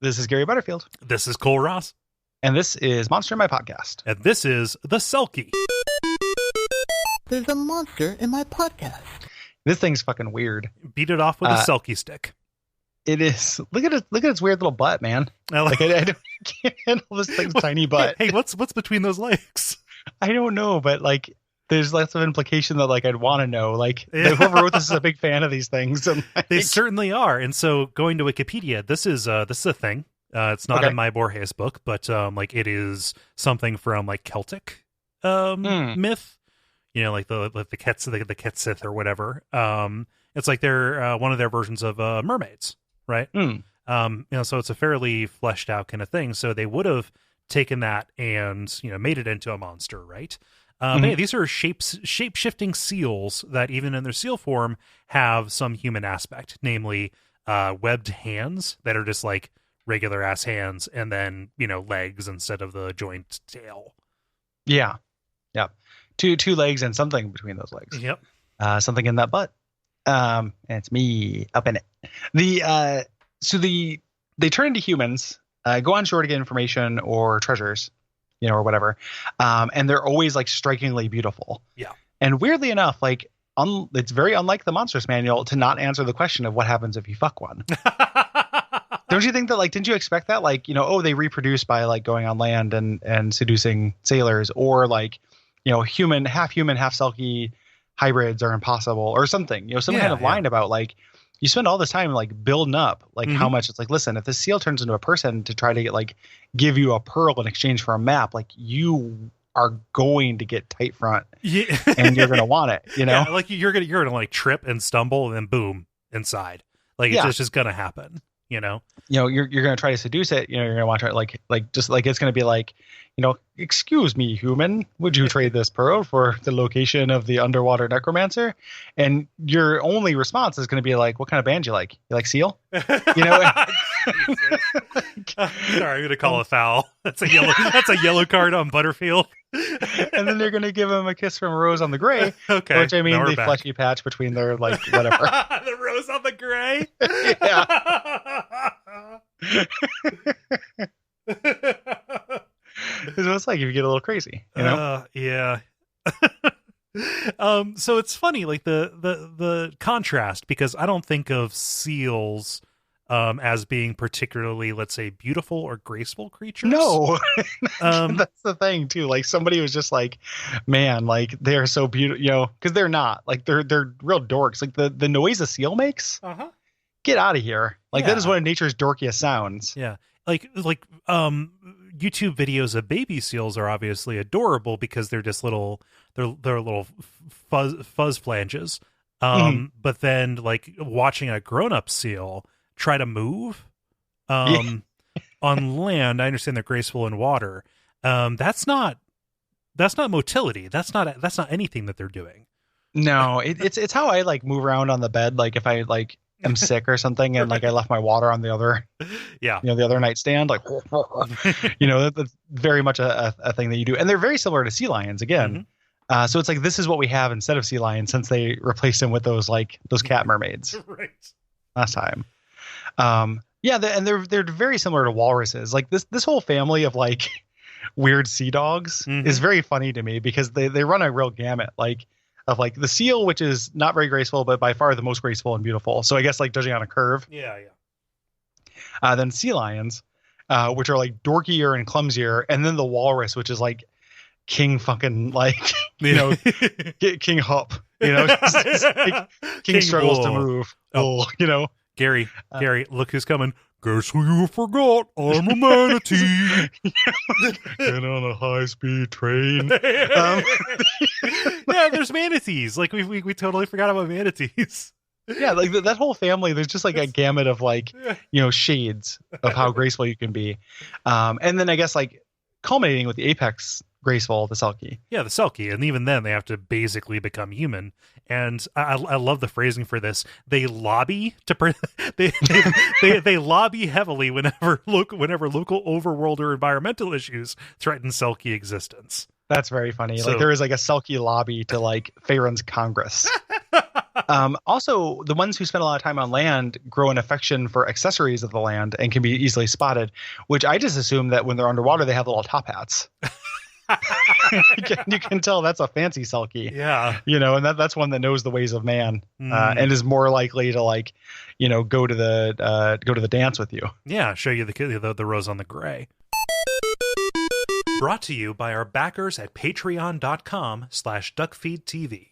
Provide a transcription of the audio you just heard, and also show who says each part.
Speaker 1: This is Gary Butterfield.
Speaker 2: This is Cole Ross.
Speaker 1: And this is Monster in My Podcast.
Speaker 2: And this is the Selkie.
Speaker 3: There's a monster in my podcast.
Speaker 1: This thing's fucking weird.
Speaker 2: Beat it off with a Selkie stick.
Speaker 1: It is. Look at its weird little butt, man. I can't handle this thing's tiny butt.
Speaker 2: Hey, what's between those legs?
Speaker 1: I don't know, but like, there's lots of implication that like I'd want to know. Like, whoever wrote this is a big fan of these things. And, like,
Speaker 2: they certainly are. And so, going to Wikipedia, this is a thing. It's not in my Borges book, but like it is something from like Celtic myth. You know, like the Ketsith or whatever. It's like they're one of their versions of mermaids, right? You know, so it's a fairly fleshed out kind of thing. So they would have taken that and, you know, made it into a monster, right? But yeah, these are shape-shifting seals that even in their seal form have some human aspect, namely webbed hands that are just like regular ass hands, and then, you know, legs instead of the joint tail.
Speaker 1: Yeah. Two legs and something between those legs.
Speaker 2: Yep.
Speaker 1: Something in that butt. And it's me up in it. They turn into humans, go on shore to get information or treasures, you know, or whatever. And they're always like strikingly beautiful.
Speaker 2: Yeah.
Speaker 1: And weirdly enough, like it's very unlike the Monsters Manual to not answer the question of what happens if you fuck one. Don't you think that, like, didn't you expect that? Like, you know, they reproduce by like going on land and seducing sailors, or like, you know, half human, half Selkie hybrids are impossible or something, you know, some kind of line about like, you spend all this time like building up like how much it's like, listen, if the seal turns into a person to try to get like give you a pearl in exchange for a map, like you are going to get tight front and you're going to want it, you know?
Speaker 2: Yeah, like you're going to like trip and stumble and then boom inside. Like it's just going to happen, you know?
Speaker 1: You know, you're going to try to seduce it. You know, you're going to want to like just like, it's going to be like, you know, excuse me, human, would you trade this pearl for the location of the underwater necromancer? And your only response is going to be like, what kind of band you like? You like Seal? You know?
Speaker 2: Sorry, I'm going to call a foul. That's a yellow card on Butterfield.
Speaker 1: And then they're going to give him a kiss from Rose on the Gray.
Speaker 2: Okay.
Speaker 1: Which I mean, the fleshy patch between their, like, whatever.
Speaker 2: The Rose on the Gray?
Speaker 1: Yeah. It's what it's like if you get a little crazy, you know?
Speaker 2: Yeah. So it's funny, like the contrast, because I don't think of seals as being particularly, let's say, beautiful or graceful creatures.
Speaker 1: No. That's the thing too. Like somebody was just like, man, like they're so beautiful, you know, because they're not. Like they're real dorks. Like the noise a seal makes. Get out of here. Like that is one of nature's dorkiest sounds.
Speaker 2: Yeah. Like YouTube videos of baby seals are obviously adorable because they're just little fuzz flanges. But then like watching a grown-up seal try to move on land, I understand they're graceful in water. That's not motility. That's not anything that they're doing.
Speaker 1: No, it's how I like move around on the bed. Like if I like am sick or something and like I left my water on the other, you know, the other nightstand, like, you know, that's very much a thing that you do. And they're very similar to sea lions again. So it's like, this is what we have instead of sea lions, since they replaced them with those cat mermaids last time. And they're very similar to walruses. Like this whole family of like weird sea dogs is very funny to me because they run a real gamut. Like, of like the seal, which is not very graceful, but by far the most graceful and beautiful. So I guess like judging on a curve.
Speaker 2: Yeah.
Speaker 1: Then sea lions, which are like dorkier and clumsier. And then the walrus, which is like king fucking like, you know, King Hup, you know, just like, king struggles to move. You know,
Speaker 2: Gary, look who's coming. Guess who you forgot? I'm a manatee.
Speaker 1: Get on a high-speed train.
Speaker 2: Yeah, there's manatees. Like we totally forgot about manatees.
Speaker 1: Yeah, like that whole family. There's just like a gamut of like, you know, shades of how graceful you can be. And then I guess like culminating with the apex graceful, the Selkie.
Speaker 2: Yeah, the Selkie, and even then they have to basically become human. And I love the phrasing for this. They lobby to they lobby heavily whenever local overworld or environmental issues threaten Selkie existence.
Speaker 1: That's very funny.
Speaker 2: So,
Speaker 1: like there is like a Selkie lobby to like Farron's Congress. Also, the ones who spend a lot of time on land grow an affection for accessories of the land and can be easily spotted, which I just assume that when they're underwater, they have little top hats. You can tell that's a fancy Selkie.
Speaker 2: Yeah.
Speaker 1: And that's one that knows the ways of man and is more likely to go to the dance with you.
Speaker 2: Yeah, show you the rose on the gray. Brought to you by our backers at patreon.com/Duckfeed.tv.